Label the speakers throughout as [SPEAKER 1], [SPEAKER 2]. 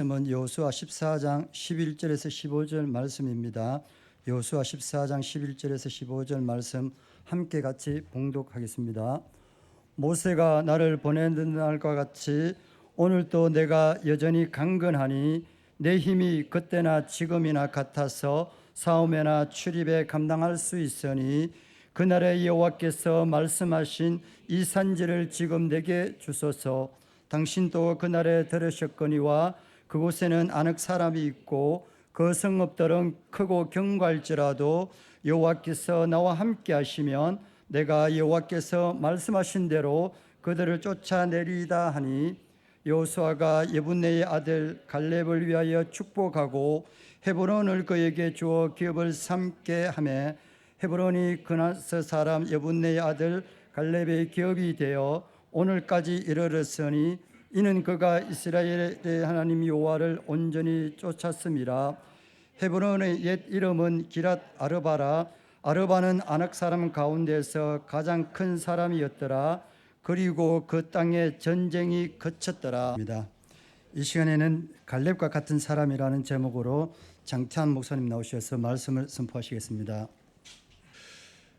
[SPEAKER 1] 말씀은 여호수아 14장 11절에서 15절 말씀입니다. 여호수아 14장 11절에서 15절 말씀 함께 같이 봉독하겠습니다. 모세가 나를 보내는 날과 같이 오늘도 내가 여전히 강건하니 내 힘이 그때나 지금이나 같아서 싸움에나 출입에 감당할 수 있으니 그날에 여호와께서 말씀하신 이 산지를 지금 내게 주소서. 당신도 그날에 들으셨거니와 그곳에는 아낙 사람이 있고 그 성읍들은 크고 견고할지라도 여호와께서 나와 함께 하시면 내가 여호와께서 말씀하신 대로 그들을 쫓아내리이다 하니 여호수아가 예분네의 아들 갈렙을 위하여 축복하고 헤브론을 그에게 주어 기업을 삼게 하매 헤브론이 그나스 사람 예분네의 아들 갈렙의 기업이 되어 오늘까지 이르렀으니 이는 그가 이스라엘의 하나님 여호와를 온전히 쫓았음이라. 헤브론의 옛 이름은 기랏 아르바라. 아르바는 아낙 사람 가운데서 가장 큰 사람이었더라. 그리고 그 땅에 전쟁이 그쳤더라. 이 시간에는 갈렙과 같은 사람이라는 제목으로 장태한 목사님 나오셔서 말씀을 선포하시겠습니다.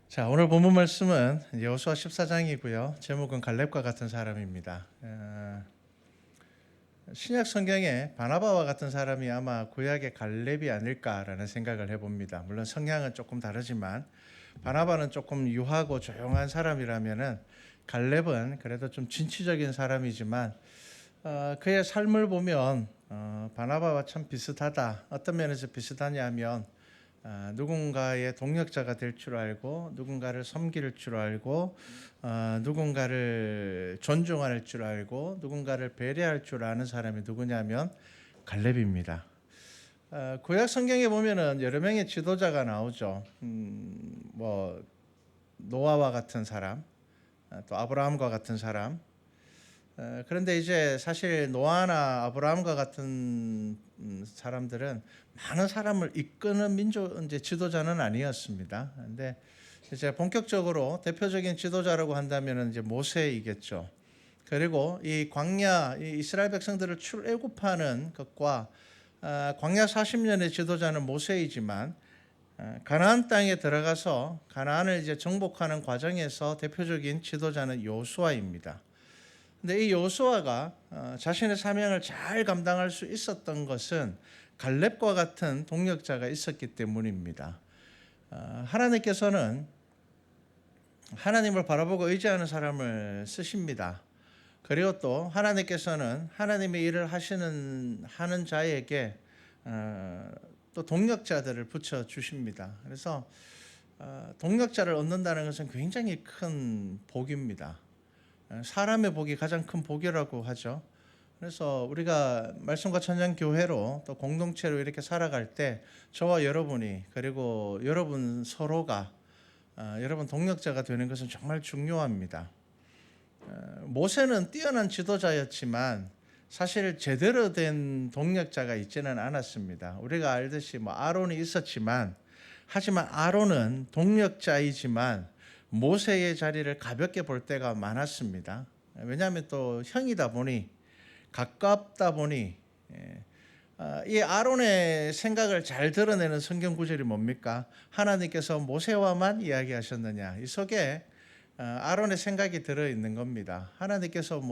[SPEAKER 2] 자, 오늘 본문 말씀은 여호수아 14장이고요. 제목은 갈렙과 같은 사람입니다. 신약 성경에 바나바와 같은 사람이 아마 구약의 갈렙이 아닐까라는 생각을 해봅니다. 물론 성향은 조금 다르지만 바나바는 조금 유하고 조용한 사람이라면은 갈렙은 그래도 좀 진취적인 사람이지만 그의 삶을 보면 바나바와 참 비슷하다. 어떤 면에서 비슷하냐 하면 누군가의 동력자가 될 줄 알고 누군가를 섬길 줄 알고 누군가를 존중할 줄 알고 누군가를 배려할 줄 아는 사람이 누구냐면 갈렙입니다. 구약 성경에 보면은 여러 명의 지도자가 나오죠. 뭐 노아와 같은 사람, 또 아브라함과 같은 사람. 그런데 이제 사실 노아나 아브라함과 같은 사람들은 많은 사람을 이끄는 민족 이제 지도자는 아니었습니다. 그런데 이제 본격적으로 대표적인 지도자라고 한다면 이제 모세이겠죠. 그리고 이 광야 이 이스라엘 백성들을 출애굽하는 것과 광야 40년의 지도자는 모세이지만 가나안 땅에 들어가서 가나안을 이제 정복하는 과정에서 대표적인 지도자는 여호수아입니다. 근데 이 여호수아가 자신의 사명을 잘 감당할 수 있었던 것은 갈렙과 같은 동력자가 있었기 때문입니다. 하나님께서는 하나님을 바라보고 의지하는 사람을 쓰십니다. 그리고 또 하나님께서는 하나님의 일을 하는 자에게 또 동력자들을 붙여 주십니다. 그래서 동력자를 얻는다는 것은 굉장히 큰 복입니다. 사람의 복이 가장 큰 복이라고 하죠. 그래서 우리가 말씀과 천장 교회로 또 공동체로 이렇게 살아갈 때 저와 여러분이 그리고 여러분 서로가 여러분 동력자가 되는 것은 정말 중요합니다. 모세는 뛰어난 지도자였지만 사실 제대로 된 동력자가 있지는 않았습니다. 우리가 알듯이 아론이 있었지만 하지만 아론은 동력자이지만 모세의 자리를 가볍게 볼 때가 많았습니다. 왜냐하면 또 형이다 보니 가깝다 보니 이 아론의 생각을 잘 드러내는 성경 구절이 뭡니까? 하나님께서 모세와만 이야기하셨느냐. 이 속에 아론의 생각이 들어있는 겁니다. 하나님께서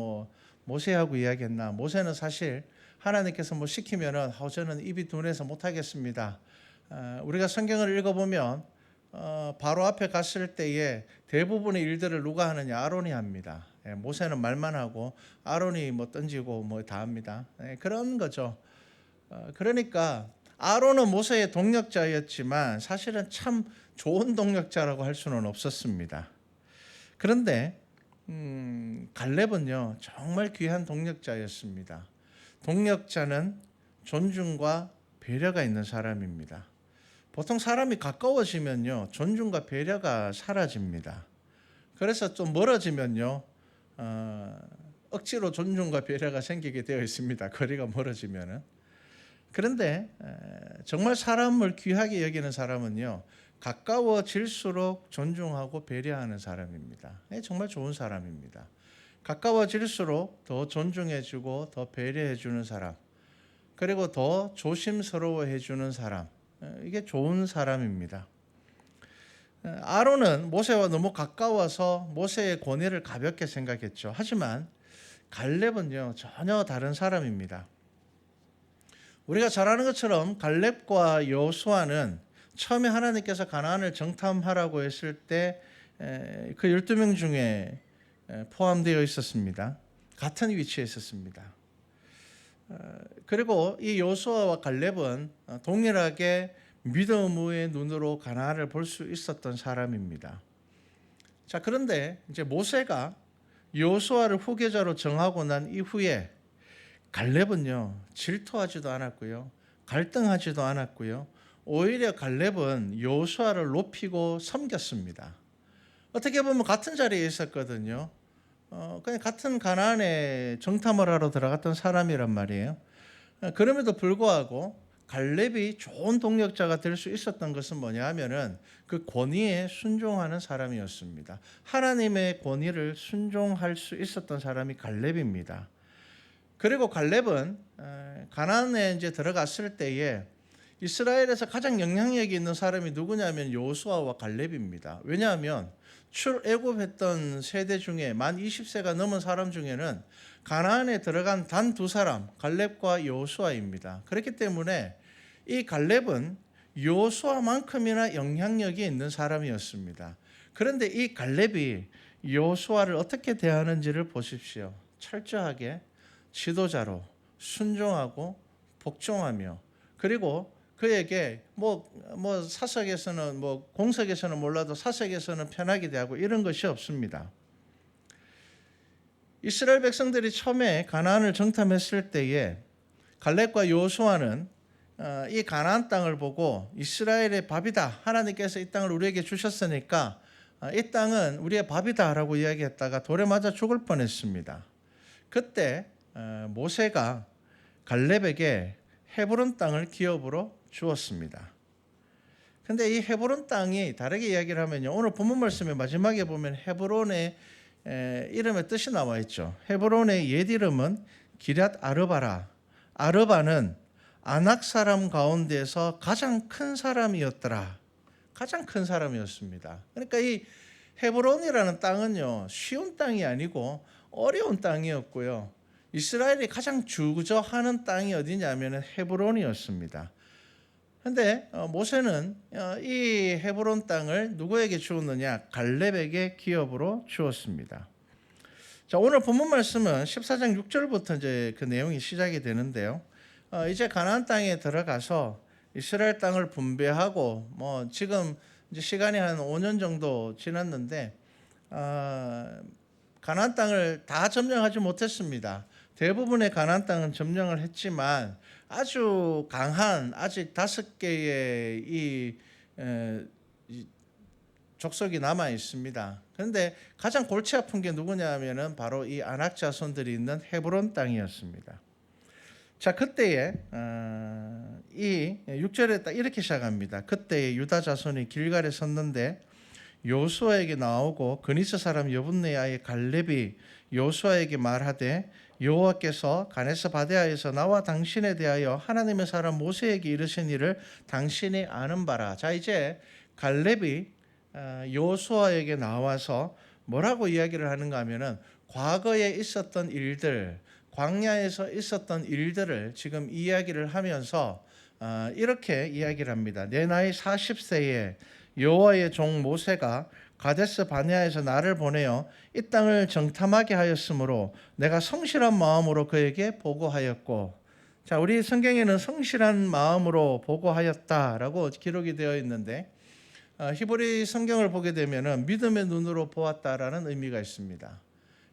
[SPEAKER 2] 모세하고 이야기했나? 모세는 사실 하나님께서 시키면은 저는 입이 둔해서 못하겠습니다. 우리가 성경을 읽어보면 바로 앞에 갔을 때에 대부분의 일들을 누가 하느냐? 아론이 합니다. 모세는 말만 하고 아론이 던지고 다 합니다. 그런 거죠. 그러니까 아론은 모세의 동력자였지만 사실은 참 좋은 동력자라고 할 수는 없었습니다. 그런데 갈렙은요 정말 귀한 동력자였습니다. 동력자는 존중과 배려가 있는 사람입니다. 보통 사람이 가까워지면요 존중과 배려가 사라집니다. 그래서 좀 멀어지면요 억지로 존중과 배려가 생기게 되어 있습니다. 거리가 멀어지면은. 그런데 정말 사람을 귀하게 여기는 사람은요 가까워질수록 존중하고 배려하는 사람입니다. 정말 좋은 사람입니다. 가까워질수록 더 존중해주고 더 배려해주는 사람. 그리고 더 조심스러워해 주는 사람, 이게 좋은 사람입니다. 아론은 모세와 너무 가까워서 모세의 권위를 가볍게 생각했죠. 하지만 갈렙은요, 전혀 다른 사람입니다. 우리가 잘 아는 것처럼 갈렙과 여호수아는 처음에 하나님께서 가나안을 정탐하라고 했을 때 그 12명 중에 포함되어 있었습니다. 같은 위치에 있었습니다. 그리고 이 여호수아와 갈렙은 동일하게 믿음의 눈으로 가나안을 볼 수 있었던 사람입니다. 자, 그런데 이제 모세가 여호수아를 후계자로 정하고 난 이후에 갈렙은요, 질투하지도 않았고요, 갈등하지도 않았고요, 오히려 갈렙은 여호수아를 높이고 섬겼습니다. 어떻게 보면 같은 자리에 있었거든요. 그냥 같은 가나안에 정탐을 하러 들어갔던 사람이란 말이에요. 그럼에도 불구하고 갈렙이 좋은 동력자가 될 수 있었던 것은 뭐냐 하면은 그 권위에 순종하는 사람이었습니다. 하나님의 권위를 순종할 수 있었던 사람이 갈렙입니다. 그리고 갈렙은 가나안에 이제 들어갔을 때에 이스라엘에서 가장 영향력이 있는 사람이 누구냐면 여호수아와 갈렙입니다. 왜냐하면 출애굽했던 세대 중에 만 20세가 넘은 사람 중에는 가나안에 들어간 단 두 사람, 갈렙과 여호수아입니다. 그렇기 때문에 이 갈렙은 여호수아만큼이나 영향력이 있는 사람이었습니다. 그런데 이 갈렙이 여호수아를 어떻게 대하는지를 보십시오. 철저하게 지도자로 순종하고 복종하며, 그리고 그에게 사석에서는 공석에서는 몰라도 사석에서는 편하게 대하고 이런 것이 없습니다. 이스라엘 백성들이 처음에 가나안을 정탐했을 때에 갈렙과 여호수아는 이 가나안 땅을 보고 이스라엘의 밥이다, 하나님께서 이 땅을 우리에게 주셨으니까 이 땅은 우리의 밥이다라고 이야기했다가 돌에 맞아 죽을 뻔했습니다. 그때 모세가 갈렙에게 헤브론 땅을 기업으로 주었습니다. 근데 이 헤브론 땅이 다르게 이야기를 하면요, 오늘 본문 말씀의 마지막에 보면 헤브론의 이름의 뜻이 나와 있죠. 헤브론의 옛 이름은 기럇 아르바라. 아르바는 아낙 사람 가운데서 가장 큰 사람이었더라. 가장 큰 사람이었습니다. 그러니까 이 헤브론이라는 땅은요, 쉬운 땅이 아니고 어려운 땅이었고요, 이스라엘이 가장 주저하는 땅이 어디냐면 헤브론이었습니다. 그런데 모세는 이 헤브론 땅을 누구에게 주었느냐? 갈렙에게 기업으로 주었습니다. 자, 오늘 본문 말씀은 14장 6절부터 이제 그 내용이 시작이 되는데요. 이제 가나안 땅에 들어가서 이스라엘 땅을 분배하고 지금 이제 시간이 한 5년 정도 지났는데 가나안 땅을 다 점령하지 못했습니다. 대부분의 가나안 땅은 점령을 했지만 아주 강한 아직 5개의 이 족속이 남아 있습니다. 그런데 가장 골치 아픈 게 누구냐 하면은 바로 이 아낙 자손들이 있는 헤브론 땅이었습니다. 자, 그때에 이 6절에 딱 이렇게 시작합니다. 그때에 유다 자손이 길갈에 섰는데 여호수아에게 나오고 그니스 사람 여분네 아의 갈렙이 여호수아에게 말하되 여호와께서 가데스 바네아에서 나와 당신에 대하여 하나님의 사람 모세에게 이르신 일을 당신이 아는 바라. 자, 이제 갈렙이 여호수아에게 나와서 뭐라고 이야기를 하는가 하면은 과거에 있었던 일들, 광야에서 있었던 일들을 지금 이야기를 하면서 이렇게 이야기를 합니다. 내 나이 40세에 여호와의 종 모세가 가데스 바네아에서 나를 보내어 이 땅을 정탐하게 하였으므로 내가 성실한 마음으로 그에게 보고하였고, 자, 우리 성경에는 성실한 마음으로 보고하였다라고 기록이 되어 있는데 히브리 성경을 보게 되면은 믿음의 눈으로 보았다라는 의미가 있습니다.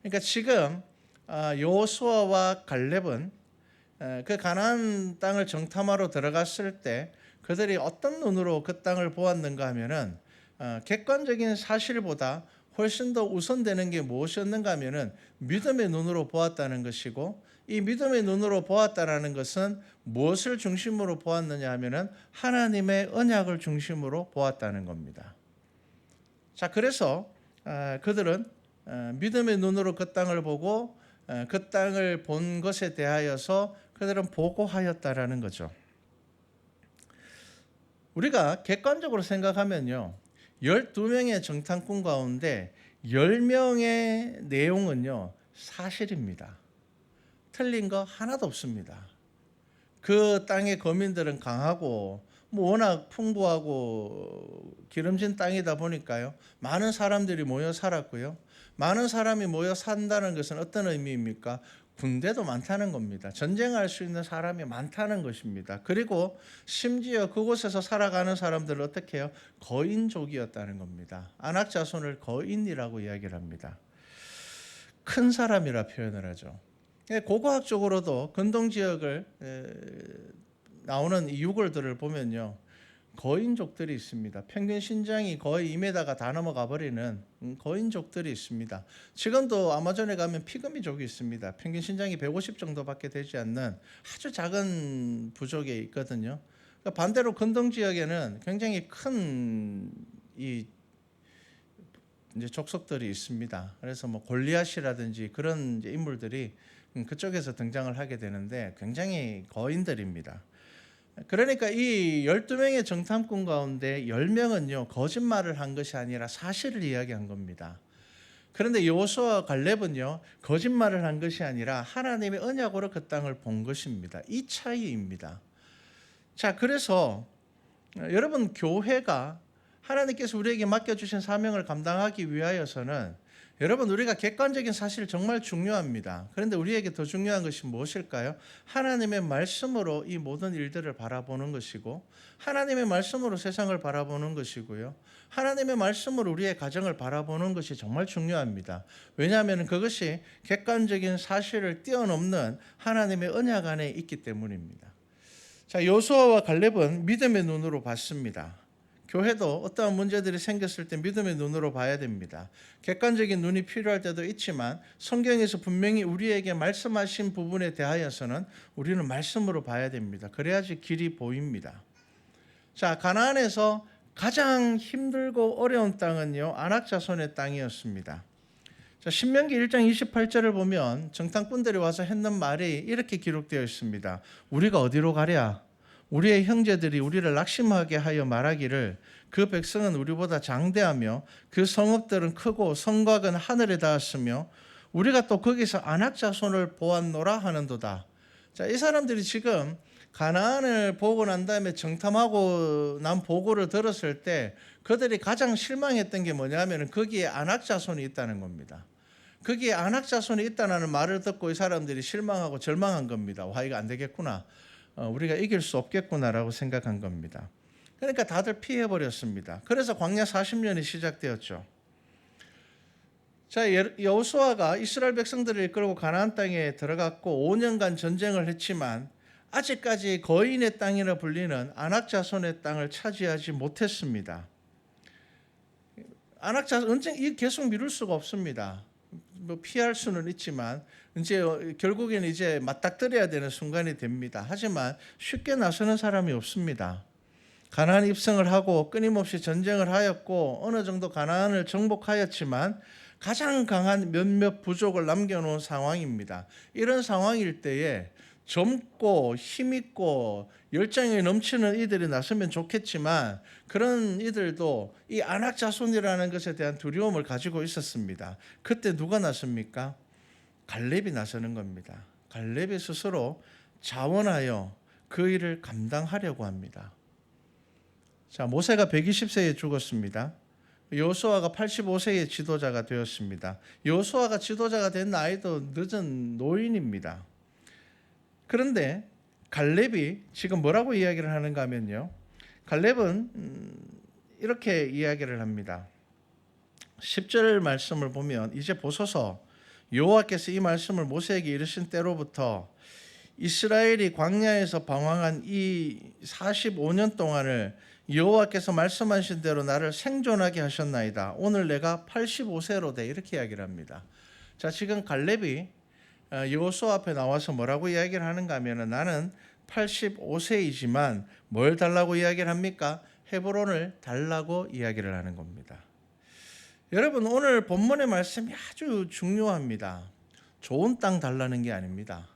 [SPEAKER 2] 그러니까 지금 여호수아와 갈렙은 그 가나안 땅을 정탐하러 들어갔을 때 그들이 어떤 눈으로 그 땅을 보았는가 하면은 객관적인 사실보다 훨씬 더 우선되는 게 무엇이었는가 하면은 믿음의 눈으로 보았다는 것이고, 이 믿음의 눈으로 보았다라는 것은 무엇을 중심으로 보았느냐 하면은 하나님의 언약을 중심으로 보았다는 겁니다. 자, 그래서 그들은 믿음의 눈으로 그 땅을 보고 그 땅을 본 것에 대하여서 그들은 보고하였다라는 거죠. 우리가 객관적으로 생각하면요, 12명의 정탐꾼 가운데 10명의 내용은요 사실입니다. 틀린 거 하나도 없습니다. 그 땅의 거민들은 강하고 워낙 풍부하고 기름진 땅이다 보니까요, 많은 사람들이 모여 살았고요. 많은 사람이 모여 산다는 것은 어떤 의미입니까? 군대도 많다는 겁니다. 전쟁할 수 있는 사람이 많다는 것입니다. 그리고 심지어 그곳에서 살아가는 사람들은 어떻게 해요? 거인족이었다는 겁니다. 아낙 자손을 거인이라고 이야기를 합니다. 큰 사람이라 표현을 하죠. 고고학적으로도 근동 지역을 나오는 이 유골들을 보면요, 거인족들이 있습니다. 평균 신장이 거의 2m가 다 넘어가 버리는 거인족들이 있습니다. 지금도 아마존에 가면 피그미족이 있습니다. 평균 신장이 150 정도밖에 되지 않는 아주 작은 부족이 있거든요. 그러니까 반대로 근동 지역에는 굉장히 큰 이제 족속들이 있습니다. 그래서 뭐 골리앗이라든지 그런 이제 인물들이 그쪽에서 등장을 하게 되는데 굉장히 거인들입니다. 그러니까 이 12명의 정탐꾼 가운데 10명은요 거짓말을 한 것이 아니라 사실을 이야기한 겁니다. 그런데 여호수아와 갈렙은요 거짓말을 한 것이 아니라 하나님의 언약으로 그 땅을 본 것입니다. 이 차이입니다. 자, 그래서 여러분, 교회가 하나님께서 우리에게 맡겨주신 사명을 감당하기 위하여서는 여러분, 우리가 객관적인 사실 정말 중요합니다. 그런데 우리에게 더 중요한 것이 무엇일까요? 하나님의 말씀으로 이 모든 일들을 바라보는 것이고, 하나님의 말씀으로 세상을 바라보는 것이고요, 하나님의 말씀으로 우리의 가정을 바라보는 것이 정말 중요합니다. 왜냐하면 그것이 객관적인 사실을 뛰어넘는 하나님의 언약 안에 있기 때문입니다. 자, 여호수아와 갈렙은 믿음의 눈으로 봤습니다. 교회도 어떠한 문제들이 생겼을 때 믿음의 눈으로 봐야 됩니다. 객관적인 눈이 필요할 때도 있지만 성경에서 분명히 우리에게 말씀하신 부분에 대하여서는 우리는 말씀으로 봐야 됩니다. 그래야지 길이 보입니다. 자, 가나안에서 가장 힘들고 어려운 땅은요 아낙 자손의 땅이었습니다. 자, 신명기 1장 28절을 보면 정탐꾼들이 와서 했는 말이 이렇게 기록되어 있습니다. 우리가 어디로 가랴? 우리의 형제들이 우리를 낙심하게 하여 말하기를 그 백성은 우리보다 장대하며 그 성읍들은 크고 성곽은 하늘에 닿았으며 우리가 또 거기서 아낙 자손을 보았노라 하는도다. 자, 이 사람들이 지금 가나안을 보고 난 다음에 정탐하고 난 보고를 들었을 때 그들이 가장 실망했던 게 뭐냐면 거기에 아낙 자손이 있다는 겁니다. 거기에 아낙 자손이 있다는 말을 듣고 이 사람들이 실망하고 절망한 겁니다. 와, 이거 안 되겠구나. 우리가 이길 수 없겠구나라고 생각한 겁니다. 그러니까 다들 피해버렸습니다. 그래서 광야 40년이 시작되었죠. 자, 여호수아가 이스라엘 백성들을 이끌고 가나안 땅에 들어갔고 5년간 전쟁을 했지만 아직까지 거인의 땅이라 불리는 아낙 자손의 땅을 차지하지 못했습니다. 아낙 자손 이 계속 미룰 수가 없습니다. 뭐 피할 수는 있지만 이제 결국에는 이제 맞닥뜨려야 되는 순간이 됩니다. 하지만 쉽게 나서는 사람이 없습니다. 가나안 입성을 하고 끊임없이 전쟁을 하였고 어느 정도 가나안을 정복하였지만 가장 강한 몇몇 부족을 남겨놓은 상황입니다. 이런 상황일 때에 젊고 힘있고 열정이 넘치는 이들이 나서면 좋겠지만 그런 이들도 이 아낙 자손이라는 것에 대한 두려움을 가지고 있었습니다. 그때 누가 나섭니까? 갈렙이 나서는 겁니다. 갈렙이 스스로 자원하여 그 일을 감당하려고 합니다. 자, 모세가 120세에 죽었습니다. 여호수아가 85세의 지도자가 되었습니다. 여호수아가 지도자가 된 나이도 늦은 노인입니다. 그런데 갈렙이 지금 뭐라고 이야기를 하는가 하면요, 갈렙은 이렇게 이야기를 합니다. 10절 말씀을 보면 이제 보소서, 여호와께서 이 말씀을 모세에게 이르신 때로부터 이스라엘이 광야에서 방황한 이 45년 동안을 여호와께서 말씀하신 대로 나를 생존하게 하셨나이다. 오늘 내가 85세로 돼. 이렇게 이야기를 합니다. 자, 지금 갈렙이 여호수아 앞에 나와서 뭐라고 이야기를 하는가 하면 나는 85세이지만 뭘 달라고 이야기를 합니까? 헤브론을 달라고 이야기를 하는 겁니다. 여러분, 오늘 본문의 말씀이 아주 중요합니다. 좋은 땅 달라는 게 아닙니다.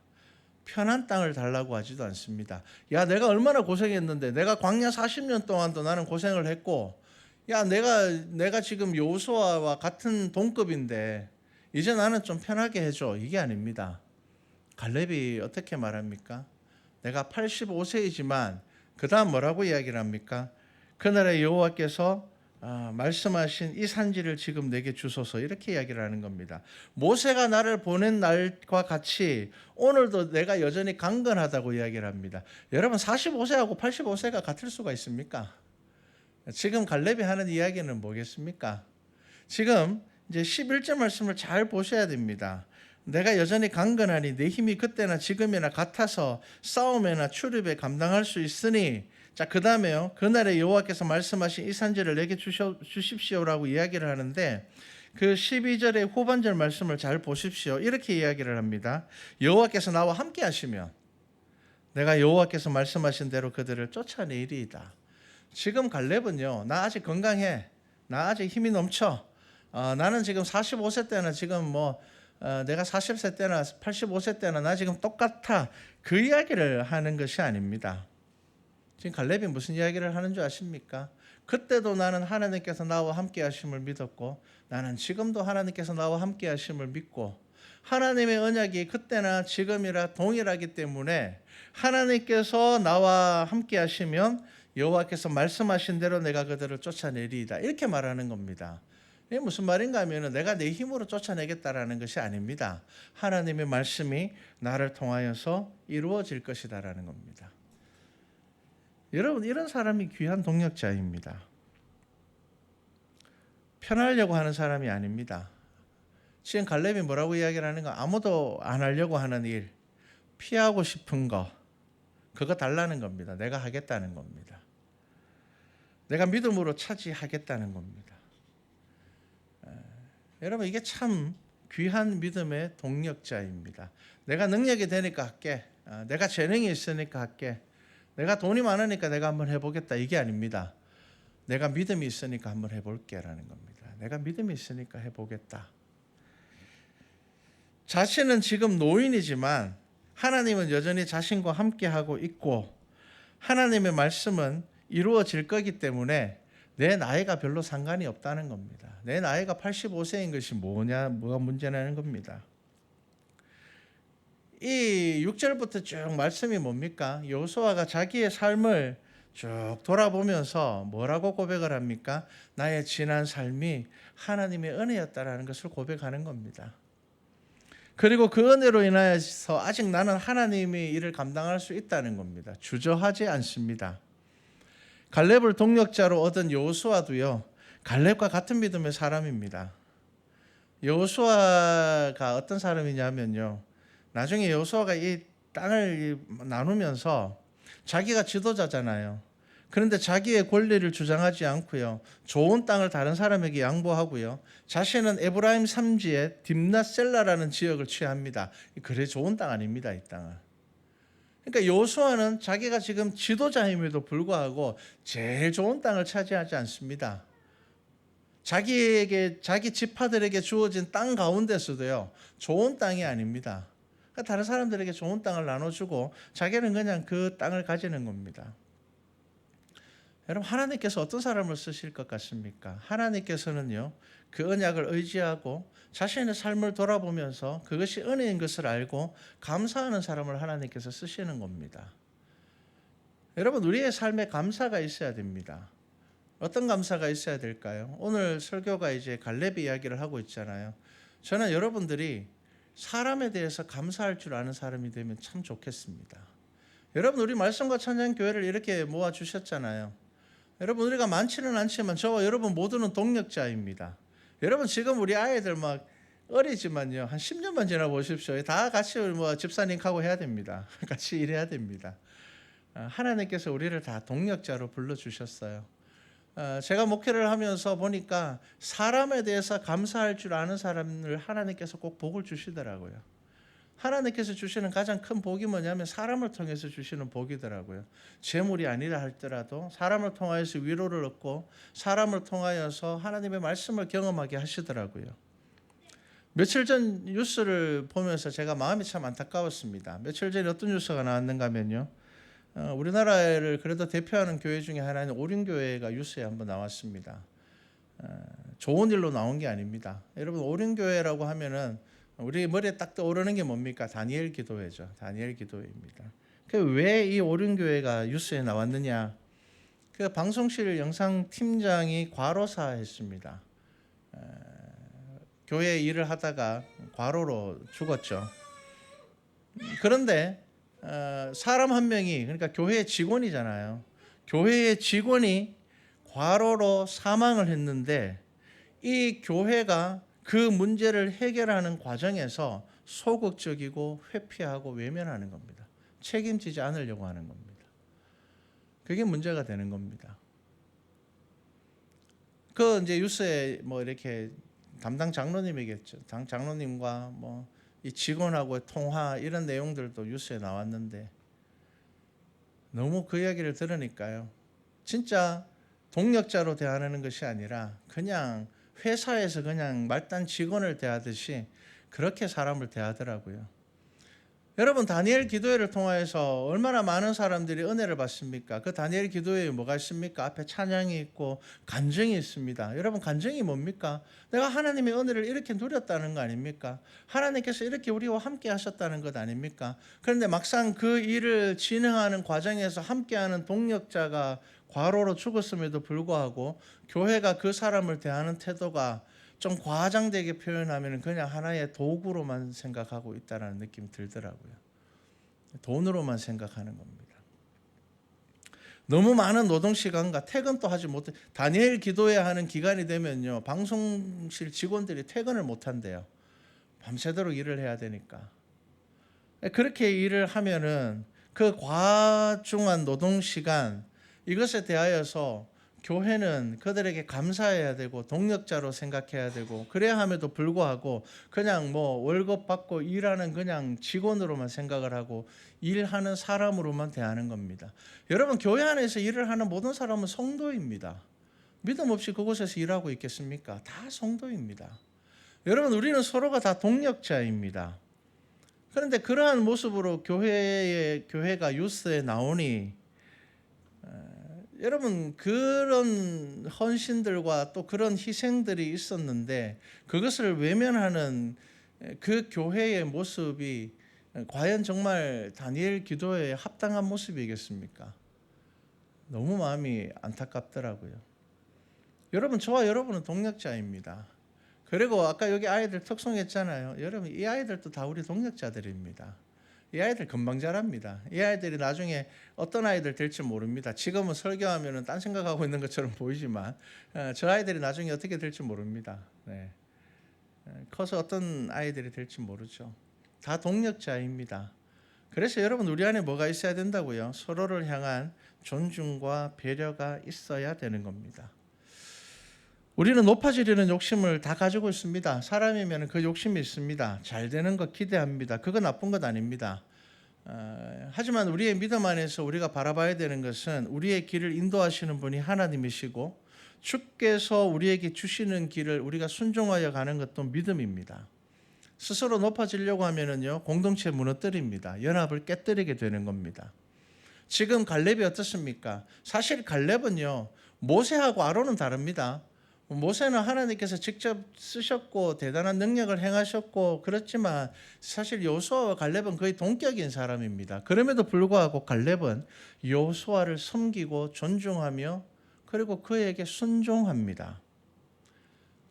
[SPEAKER 2] 편한 땅을 달라고 하지도 않습니다. 야, 내가 얼마나 고생했는데, 내가 광야 40년 동안도 나는 고생을 했고, 야, 내가 지금 여호수아와 같은 동급인데 이제 나는 좀 편하게 해줘. 이게 아닙니다. 갈렙이 어떻게 말합니까? 내가 85세이지만 그 다음 뭐라고 이야기를 합니까? 그날의 여호와께서 말씀하신 이 산지를 지금 내게 주소서, 이렇게 이야기를 하는 겁니다. 모세가 나를 보낸 날과 같이 오늘도 내가 여전히 강건하다고 이야기를 합니다. 여러분, 45세하고 85세가 같을 수가 있습니까? 지금 갈렙이 하는 이야기는 뭐겠습니까? 지금 이제 11절 말씀을 잘 보셔야 됩니다. 내가 여전히 강건하니 내 힘이 그때나 지금이나 같아서 싸움에나 출입에 감당할 수 있으니, 자, 그 다음에요, 그날에 여호와께서 말씀하신 이 산지를 내게 주십시오라고 이야기를 하는데, 그 12절의 후반절 말씀을 잘 보십시오. 이렇게 이야기를 합니다. 여호와께서 나와 함께 하시면 내가 여호와께서 말씀하신 대로 그들을 쫓아내리이다. 지금 갈렙은요, 나 아직 건강해, 나 아직 힘이 넘쳐, 나는 지금 45세 때나 지금 내가 40세 때나 85세 때나 나 지금 똑같아, 그 이야기를 하는 것이 아닙니다. 지금 갈렙이 무슨 이야기를 하는 줄 아십니까? 그때도 나는 하나님께서 나와 함께 하심을 믿었고, 나는 지금도 하나님께서 나와 함께 하심을 믿고, 하나님의 언약이 그때나 지금이라 동일하기 때문에 하나님께서 나와 함께 하시면 여호와께서 말씀하신 대로 내가 그들을 쫓아내리이다, 이렇게 말하는 겁니다. 이게 무슨 말인가 하면 내가 내 힘으로 쫓아내겠다라는 것이 아닙니다. 하나님의 말씀이 나를 통하여서 이루어질 것이다라는 겁니다. 여러분, 이런 사람이 귀한 동력자입니다. 편하려고 하는 사람이 아닙니다. 지금 갈렙이 뭐라고 이야기를 하는가? 아무도 안 하려고 하는 일, 피하고 싶은 거, 그거 달라는 겁니다. 내가 하겠다는 겁니다. 내가 믿음으로 차지하겠다는 겁니다. 여러분, 이게 참 귀한 믿음의 동력자입니다. 내가 능력이 되니까 할게, 내가 재능이 있으니까 할게, 내가 돈이 많으니까 내가 한번 해보겠다, 이게 아닙니다. 내가 믿음이 있으니까 한번 해볼게라는 겁니다. 내가 믿음이 있으니까 해보겠다. 자신은 지금 노인이지만 하나님은 여전히 자신과 함께하고 있고, 하나님의 말씀은 이루어질 거기 때문에 내 나이가 별로 상관이 없다는 겁니다. 내 나이가 85세인 것이 뭐가 문제냐는 겁니다. 이 6절부터 쭉 말씀이 뭡니까? 여호수아가 자기의 삶을 쭉 돌아보면서 뭐라고 고백을 합니까? 나의 지난 삶이 하나님의 은혜였다라는 것을 고백하는 겁니다. 그리고 그 은혜로 인하여서 아직 나는 하나님의 일을 감당할 수 있다는 겁니다. 주저하지 않습니다. 갈렙을 동력자로 얻은 여호수아도요, 갈렙과 같은 믿음의 사람입니다. 여호수아가 어떤 사람이냐면요, 나중에 여호수아가 이 땅을 나누면서 자기가 지도자잖아요. 그런데 자기의 권리를 주장하지 않고요, 좋은 땅을 다른 사람에게 양보하고요, 자신은 에브라임 삼지의 딥낫셀라라는 지역을 취합니다. 그래 좋은 땅 아닙니다, 이 땅은. 그러니까 여호수아는 자기가 지금 지도자임에도 불구하고 제일 좋은 땅을 차지하지 않습니다. 자기 지파들에게 주어진 땅 가운데서도요, 좋은 땅이 아닙니다. 그러니까 다른 사람들에게 좋은 땅을 나눠주고 자기는 그냥 그 땅을 가지는 겁니다. 여러분, 하나님께서 어떤 사람을 쓰실 것 같습니까? 하나님께서는요, 그 언약을 의지하고 자신의 삶을 돌아보면서 그것이 은혜인 것을 알고 감사하는 사람을 하나님께서 쓰시는 겁니다. 여러분, 우리의 삶에 감사가 있어야 됩니다. 어떤 감사가 있어야 될까요? 오늘 설교가 이제 갈렙의 이야기를 하고 있잖아요. 저는 여러분들이 사람에 대해서 감사할 줄 아는 사람이 되면 참 좋겠습니다. 여러분, 우리 말씀과 찬양교회를 이렇게 모아주셨잖아요. 여러분, 우리가 많지는 않지만 저와 여러분 모두는 동력자입니다. 여러분, 지금 우리 아이들 막 어리지만요, 한 10년만 지나 보십시오. 다 같이 집사님하고 해야 됩니다. 같이 일해야 됩니다. 하나님께서 우리를 다 동력자로 불러주셨어요. 제가 목회를 하면서 보니까 사람에 대해서 감사할 줄 아는 사람을 하나님께서 꼭 복을 주시더라고요. 하나님께서 주시는 가장 큰 복이 뭐냐면 사람을 통해서 주시는 복이더라고요. 재물이 아니라 할지라도 사람을 통하여서 위로를 얻고 사람을 통하여서 하나님의 말씀을 경험하게 하시더라고요. 며칠 전 뉴스를 보면서 제가 마음이 참 안타까웠습니다. 며칠 전에 어떤 뉴스가 나왔는가 하면요. 우리나라를 그래도 대표하는 교회 중에 하나인 오륜교회가 뉴스에 한번 나왔습니다. 좋은 일로 나온 게 아닙니다. 여러분, 오륜교회라고 하면은 우리 머리에 딱 떠오르는 게 뭡니까? 다니엘 기도회죠. 다니엘 기도회입니다. 왜 이 오륜교회가 뉴스에 나왔느냐? 그 방송실 영상 팀장이 과로사했습니다. 교회 일을 하다가 과로로 죽었죠. 그런데 사람 한 명이, 그러니까 교회의 직원이잖아요. 교회의 직원이 과로로 사망을 했는데 이 교회가 그 문제를 해결하는 과정에서 소극적이고 회피하고 외면하는 겁니다. 책임지지 않으려고 하는 겁니다. 그게 문제가 되는 겁니다. 그 이제 뉴스에 뭐 이렇게 담당 장로님이겠죠. 장로님과 뭐 이 직원하고의 통화 이런 내용들도 뉴스에 나왔는데 너무 그 이야기를 들으니까요. 진짜 동력자로 대하는 것이 아니라 그냥 회사에서 그냥 말단 직원을 대하듯이 그렇게 사람을 대하더라고요. 여러분, 다니엘 기도회를 통하여서 얼마나 많은 사람들이 은혜를 받습니까? 그 다니엘 기도회에 뭐가 있습니까? 앞에 찬양이 있고 간증이 있습니다. 여러분, 간증이 뭡니까? 내가 하나님의 은혜를 이렇게 누렸다는 거 아닙니까? 하나님께서 이렇게 우리와 함께 하셨다는 것 아닙니까? 그런데 막상 그 일을 진행하는 과정에서 함께하는 동력자가 과로로 죽었음에도 불구하고 교회가 그 사람을 대하는 태도가 좀 과장되게 표현하면 그냥 하나의 도구로만 생각하고 있다는 느낌이 들더라고요. 돈으로만 생각하는 겁니다. 너무 많은 노동 시간과 퇴근도 하지 못해. 다니엘 기도해야 하는 기간이 되면요, 방송실 직원들이 퇴근을 못 한대요. 밤새도록 일을 해야 되니까. 그렇게 일을 하면은 그 과중한 노동 시간, 이것에 대하여서 교회는 그들에게 감사해야 되고 동력자로 생각해야 되고, 그래야 함에도 불구하고 그냥 뭐 월급 받고 일하는 그냥 직원으로만 생각을 하고 일하는 사람으로만 대하는 겁니다. 여러분, 교회 안에서 일을 하는 모든 사람은 성도입니다. 믿음 없이 그곳에서 일하고 있겠습니까? 다 성도입니다. 여러분, 우리는 서로가 다 동력자입니다. 그런데 그러한 모습으로 교회가 뉴스에 나오니 여러분, 그런 헌신들과 또 그런 희생들이 있었는데 그것을 외면하는 그 교회의 모습이 과연 정말 다니엘 기도에 합당한 모습이겠습니까? 너무 마음이 안타깝더라고요. 여러분, 저와 여러분은 동력자입니다. 그리고 아까 여기 아이들 특송했잖아요. 여러분, 이 아이들도 다 우리 동력자들입니다. 이 아이들 금방 자랍니다. 이 아이들이 나중에 어떤 아이들 될지 모릅니다. 지금은 설교하면은 딴 생각하고 있는 것처럼 보이지만 저 아이들이 나중에 어떻게 될지 모릅니다. 네. 커서 어떤 아이들이 될지 모르죠. 다 동력자입니다. 그래서 여러분, 우리 안에 뭐가 있어야 된다고요? 서로를 향한 존중과 배려가 있어야 되는 겁니다. 우리는 높아지려는 욕심을 다 가지고 있습니다. 사람이면 그 욕심이 있습니다. 잘 되는 것 기대합니다. 그거 나쁜 것 아닙니다. 하지만 우리의 믿음 안에서 우리가 바라봐야 되는 것은 우리의 길을 인도하시는 분이 하나님이시고 주께서 우리에게 주시는 길을 우리가 순종하여 가는 것도 믿음입니다. 스스로 높아지려고 하면은요, 공동체 무너뜨립니다. 연합을 깨뜨리게 되는 겁니다. 지금 갈렙이 어떻습니까? 사실 갈렙은요, 모세하고 아론은 다릅니다. 모세는 하나님께서 직접 쓰셨고 대단한 능력을 행하셨고 그렇지만 사실 여호수아와 갈렙은 거의 동격인 사람입니다. 그럼에도 불구하고 갈렙은 여호수아를 섬기고 존중하며 그리고 그에게 순종합니다.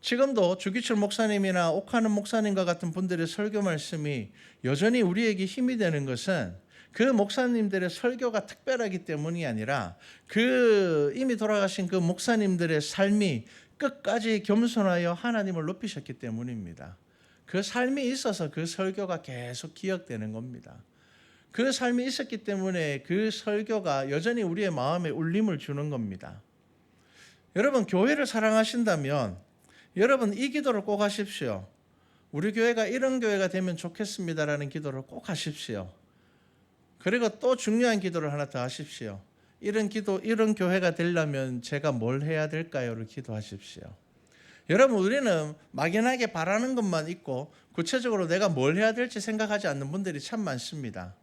[SPEAKER 2] 지금도 주기철 목사님이나 옥하는 목사님과 같은 분들의 설교 말씀이 여전히 우리에게 힘이 되는 것은 그 목사님들의 설교가 특별하기 때문이 아니라 그 이미 돌아가신 그 목사님들의 삶이 끝까지 겸손하여 하나님을 높이셨기 때문입니다. 그 삶이 있어서 그 설교가 계속 기억되는 겁니다. 그 삶이 있었기 때문에 그 설교가 여전히 우리의 마음에 울림을 주는 겁니다. 여러분, 교회를 사랑하신다면 여러분, 이 기도를 꼭 하십시오. 우리 교회가 이런 교회가 되면 좋겠습니다라는 기도를 꼭 하십시오. 그리고 또 중요한 기도를 하나 더 하십시오. 이런 교회가 되려면 제가 뭘 해야 될까요를 기도하십시오. 여러분, 우리는 막연하게 바라는 것만 있고 구체적으로 내가 뭘 해야 될지 생각하지 않는 분들이 참 많습니다.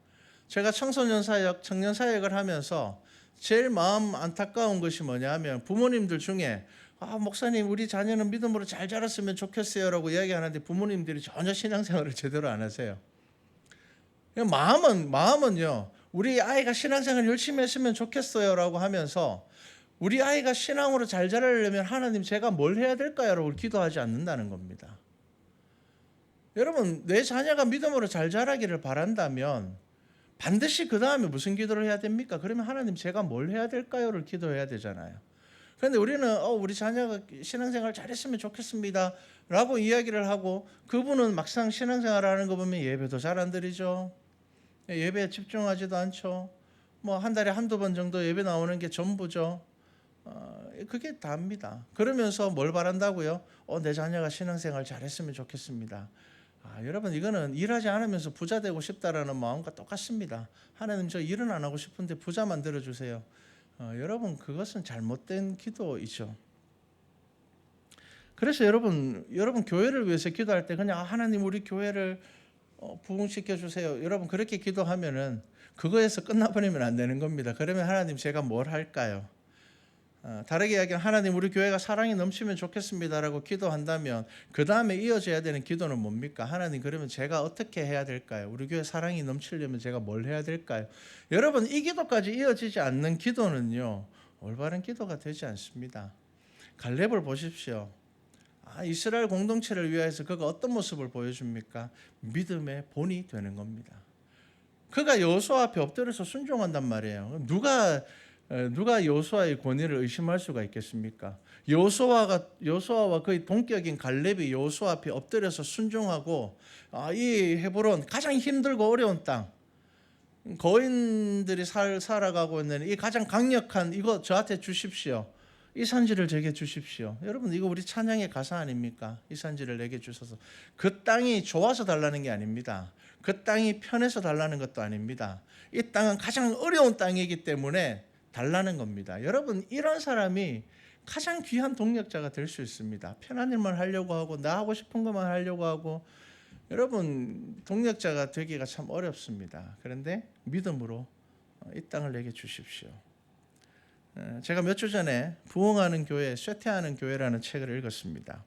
[SPEAKER 2] 제가 청소년 사역, 청년 사역을 하면서 제일 마음 안타까운 것이 뭐냐 하면 부모님들 중에 목사님 우리 자녀는 믿음으로 잘 자랐으면 좋겠어요 라고 이야기하는데 부모님들이 전혀 신앙생활을 제대로 안 하세요. 마음은요, 우리 아이가 신앙생활 열심히 했으면 좋겠어요 라고 하면서 우리 아이가 신앙으로 잘 자라려면 하나님 제가 뭘 해야 될까요? 라고 기도하지 않는다는 겁니다. 여러분, 내 자녀가 믿음으로 잘 자라기를 바란다면 반드시 그 다음에 무슨 기도를 해야 됩니까? 그러면 하나님 제가 뭘 해야 될까요?를 기도해야 되잖아요. 그런데 우리는 우리 자녀가 신앙생활 잘했으면 좋겠습니다 라고 이야기를 하고 그분은 막상 신앙생활을 하는 거 보면 예배도 잘 안 드리죠. 예배에 집중하지도 않죠. 뭐 한 달에 한두 번 정도 예배 나오는 게 전부죠. 그게 다입니다. 그러면서 뭘 바란다고요? 내 자녀가 신앙생활 잘했으면 좋겠습니다. 여러분, 이거는 일하지 않으면서 부자 되고 싶다라는 마음과 똑같습니다. 하나님 저 일은 안 하고 싶은데 부자 만들어 주세요. 여러분, 그것은 잘못된 기도이죠. 그래서 여러분 교회를 위해서 기도할 때 그냥 하나님 우리 교회를 부흥시켜 주세요. 여러분, 그렇게 기도하면은 그거에서 끝나버리면 안 되는 겁니다. 그러면 하나님 제가 뭘 할까요? 다르게 이야기하면 하나님 우리 교회가 사랑이 넘치면 좋겠습니다라고 기도한다면 그 다음에 이어져야 되는 기도는 뭡니까? 하나님 그러면 제가 어떻게 해야 될까요? 우리 교회 사랑이 넘치려면 제가 뭘 해야 될까요? 여러분, 이 기도까지 이어지지 않는 기도는요, 올바른 기도가 되지 않습니다. 갈렙을 보십시오. 이스라엘 공동체를 위하여서 그가 어떤 모습을 보여줍니까? 믿음의 본이 되는 겁니다. 그가 여호수아 앞에 엎드려서 순종한단 말이에요. 누가 여호수아의 권위를 의심할 수가 있겠습니까? 여호수아와 그의 동격인 갈렙이 여호수아 앞에 엎드려서 순종하고 이 헤브론 가장 힘들고 어려운 땅, 거인들이 살아가고 있는 이 가장 강력한 이거 저한테 주십시오. 이 산지를 제게 주십시오. 여러분, 이거 우리 찬양의 가사 아닙니까? 이 산지를 내게 주셔서. 그 땅이 좋아서 달라는 게 아닙니다. 그 땅이 편해서 달라는 것도 아닙니다. 이 땅은 가장 어려운 땅이기 때문에 달라는 겁니다. 여러분, 이런 사람이 가장 귀한 동력자가 될 수 있습니다. 편한 일만 하려고 하고 나 하고 싶은 것만 하려고 하고 여러분, 동력자가 되기가 참 어렵습니다. 그런데 믿음으로 이 땅을 내게 주십시오. 제가 몇 주 전에 부흥하는 교회, 쇠퇴하는 교회라는 책을 읽었습니다.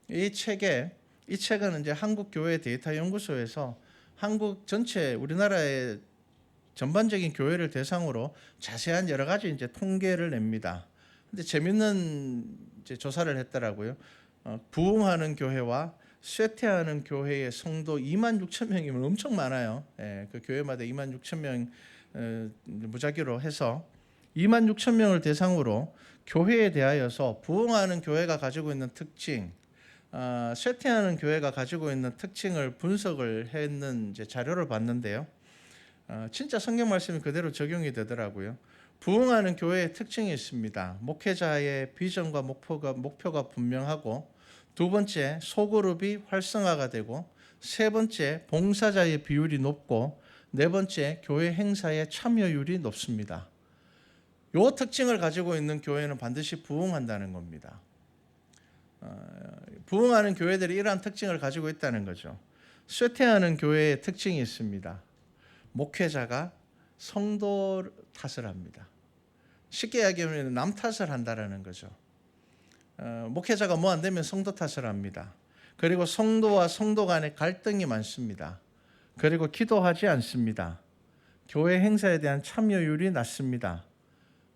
[SPEAKER 2] 이 책은 이제 한국 교회 데이터 연구소에서 한국 전체 우리나라의 전반적인 교회를 대상으로 자세한 여러 가지 이제 통계를 냅니다. 근데 재밌는 이제 조사를 했더라고요. 부흥하는 교회와 쇠퇴하는 교회의 성도 26,000명이면 엄청 많아요. 그 교회마다 26,000명 무작위로 해서 26,000명을 대상으로 교회에 대하여서 부흥하는 교회가 가지고 있는 특징, 쇠퇴하는 교회가 가지고 있는 특징을 분석을 했는 이제 자료를 봤는데요. 진짜 성경 말씀이 그대로 적용이 되더라고요. 부흥하는 교회의 특징이 있습니다. 목회자의 비전과 목표가 분명하고, 두 번째 소그룹이 활성화가 되고, 세 번째 봉사자의 비율이 높고, 네 번째 교회 행사의 참여율이 높습니다. 이 특징을 가지고 있는 교회는 반드시 부흥한다는 겁니다. 부흥하는 교회들이 이러한 특징을 가지고 있다는 거죠. 쇠퇴하는 교회의 특징이 있습니다. 목회자가 성도 탓을 합니다. 쉽게 이야기하면 남 탓을 한다라는 거죠. 목회자가 뭐 안 되면 성도 탓을 합니다. 그리고 성도와 성도 간의 갈등이 많습니다. 그리고 기도하지 않습니다. 교회 행사에 대한 참여율이 낮습니다.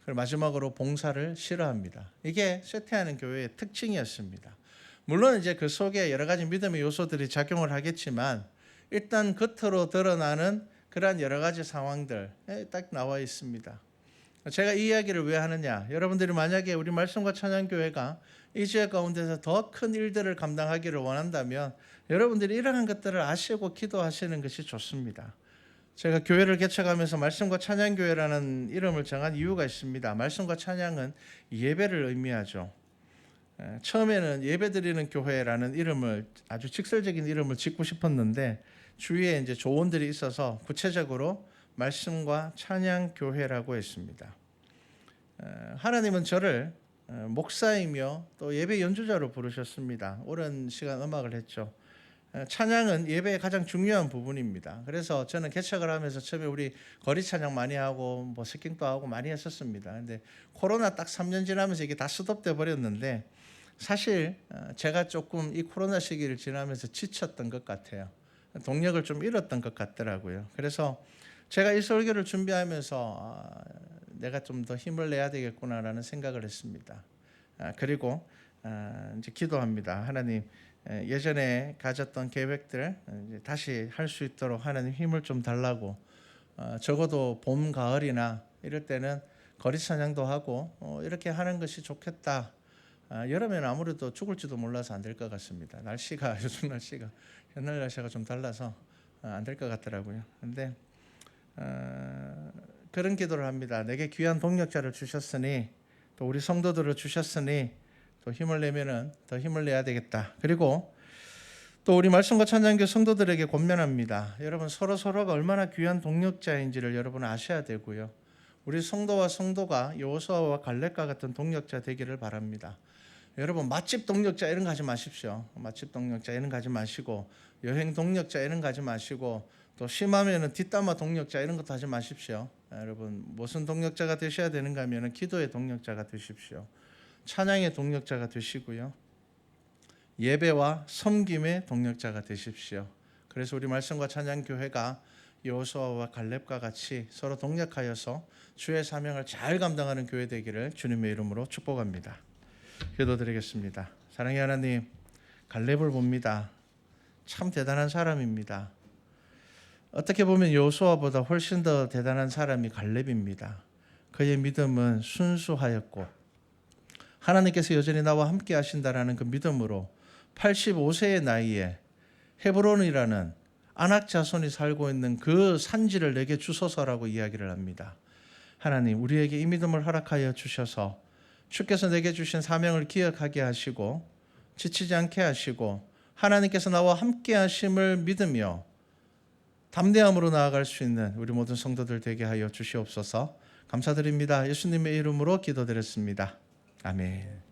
[SPEAKER 2] 그리고 마지막으로 봉사를 싫어합니다. 이게 쇠퇴하는 교회의 특징이었습니다. 물론 이제 그 속에 여러 가지 믿음의 요소들이 작용을 하겠지만 일단 겉으로 드러나는 그러한 여러 가지 상황들 딱 나와 있습니다. 제가 이 이야기를 왜 하느냐? 여러분들이 만약에 우리 말씀과 찬양교회가 이 지역 가운데서 더 큰 일들을 감당하기를 원한다면 여러분들이 이러한 것들을 아시고 기도하시는 것이 좋습니다. 제가 교회를 개척하면서 말씀과 찬양교회라는 이름을 정한 이유가 있습니다. 말씀과 찬양은 예배를 의미하죠. 처음에는 예배드리는 교회라는 이름을 아주 직설적인 이름을 짓고 싶었는데 주위에 이제 조언들이 있어서 구체적으로 말씀과 찬양 교회라고 했습니다. 하나님은 저를 목사이며 또 예배 연주자로 부르셨습니다. 오랜 시간 음악을 했죠. 찬양은 예배의 가장 중요한 부분입니다. 그래서 저는 개척을 하면서 처음에 우리 거리 찬양 많이 하고 뭐 스킹도 하고 많이 했었습니다. 근데 코로나 딱 3년 지나면서 이게 다 스톱돼 버렸는데 사실 제가 조금 이 코로나 시기를 지나면서 지쳤던 것 같아요. 동력을 좀 잃었던 것 같더라고요. 그래서 제가 이 설교를 준비하면서 내가 좀 더 힘을 내야 되겠구나라는 생각을 했습니다. 그리고 이제 기도합니다. 하나님, 예전에 가졌던 계획들 이제 다시 할 수 있도록 하나님 힘을 좀 달라고, 적어도 봄, 가을이나 이럴 때는 거리 찬양도 하고 이렇게 하는 것이 좋겠다. 여름에는 아무래도 죽을지도 몰라서 안 될 것 같습니다. 날씨가 요즘 날씨가 옛날 날씨가 좀 달라서 안 될 것 같더라고요. 근데 그런 기도를 합니다. 내게 귀한 동력자를 주셨으니 또 우리 성도들을 주셨으니 또 힘을 내면은 더 힘을 내야 되겠다. 그리고 또 우리 말씀과 찬양교 성도들에게 권면합니다. 여러분 서로가 얼마나 귀한 동력자인지를 여러분 아셔야 되고요. 우리 성도와 성도가 여호수아와 갈렙과 같은 동력자 되기를 바랍니다. 여러분 맛집 동력자 이런 거 하지 마십시오. 맛집 동력자 이런 거 하지 마시고 여행 동력자 이런 거 하지 마시고 또 심하면은 뒷담화 동력자 이런 것도 하지 마십시오. 여러분 무슨 동력자가 되셔야 되는가 하면은 기도의 동력자가 되십시오. 찬양의 동력자가 되시고요. 예배와 섬김의 동력자가 되십시오. 그래서 우리 말씀과 찬양 교회가 여호수아와 갈렙과 같이 서로 동력하여서 주의 사명을 잘 감당하는 교회 되기를 주님의 이름으로 축복합니다. 기도드리겠습니다. 사랑의 하나님, 갈렙을 봅니다. 참 대단한 사람입니다. 어떻게 보면 여호수아보다 훨씬 더 대단한 사람이 갈렙입니다. 그의 믿음은 순수하였고 하나님께서 여전히 나와 함께 하신다라는 그 믿음으로 85세의 나이에 헤브론이라는 아낙 자손이 살고 있는 그 산지를 내게 주소서라고 이야기를 합니다. 하나님, 우리에게 이 믿음을 허락하여 주셔서 주께서 내게 주신 사명을 기억하게 하시고 지치지 않게 하시고 하나님께서 나와 함께 하심을 믿으며 담대함으로 나아갈 수 있는 우리 모든 성도들 되게 하여 주시옵소서. 감사드립니다. 예수님의 이름으로 기도드렸습니다. 아멘.